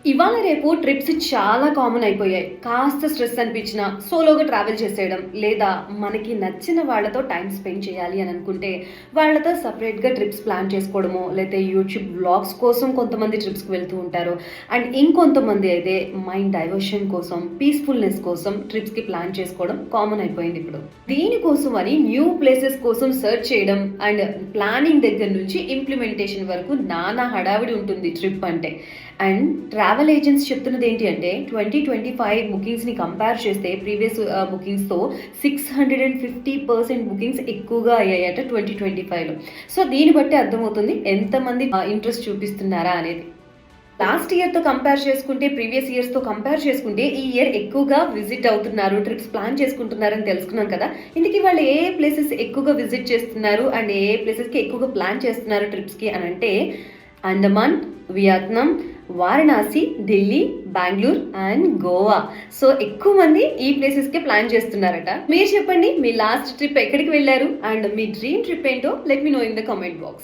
ఇవాళ రేపు ట్రిప్స్ చాలా కామన్ అయిపోయాయి. కాస్త స్ట్రెస్ అనిపించినా సోలోగా ట్రావెల్ చేసేయడం, లేదా మనకి నచ్చిన వాళ్ళతో టైం స్పెండ్ చేయాలి అని అనుకుంటే వాళ్ళతో సెపరేట్‌గా ట్రిప్స్ ప్లాన్ చేసుకోవడమో, లేతే యూట్యూబ్ వ్లాగ్స్ కోసం కొంతమంది ట్రిప్స్‌కి వెళ్తూ ఉంటారు. అండ్ ఇంకొంతమంది అయితే మైండ్ డైవర్షన్ కోసం, పీస్‌ఫుల్‌నెస్ కోసం ట్రిప్స్‌కి ప్లాన్ చేసుకోవడం కామన్ అయిపోయింది ఇప్పుడు. దీనికోసం అని న్యూ ప్లేసెస్ కోసం సెర్చ్ చేయడం అండ్ ప్లానింగ్ దగ్గర నుంచి ఇంప్లిమెంటేషన్ వరకు నానా హడావిడి ఉంటుంది ట్రిప్ అంటే. అండ్ ట్రావెల్ ఏజెంట్స్ చెప్తున్నది ఏంటి అంటే 2025 బుకింగ్స్‌ని కంపేర్ చేస్తే ప్రీవియస్ బుకింగ్స్‌తో 650% బుకింగ్స్ ఎక్కువగా అయ్యాయట 2025లో. సో దీన్ని బట్టి అర్థమవుతుంది ఎంతమంది ఇంట్రెస్ట్ చూపిస్తున్నారా అనేది. లాస్ట్ ఇయర్‌తో కంపేర్ చేసుకుంటే, ప్రీవియస్ ఇయర్స్‌తో కంపేర్ చేసుకుంటే ఈ ఇయర్ ఎక్కువగా విజిట్ అవుతున్నారు, ట్రిప్స్ ప్లాన్ చేసుకుంటున్నారని తెలుసుకున్నాం కదా! ఇంతకీ వాళ్ళు ఏ ప్లేసెస్ ఎక్కువగా విజిట్ చేస్తున్నారు అండ్ ఏ ప్లేసెస్‌కి ఎక్కువగా ప్లాన్ చేస్తున్నారు ట్రిప్స్‌కి అనంటే Andaman, Vietnam, Varanasi, Delhi, Bengaluru and Goa. So ఎక్కువ మంది ఈ ప్లేసెస్‌కే ప్లాన్ చేస్తున్నారట. మీరు చెప్పండి మీ లాస్ట్ ట్రిప్ ఎక్కడికి వెళ్లారు? అండ్ మీ డ్రీమ్ ట్రిప్ ఏంటో let me know in the comment box.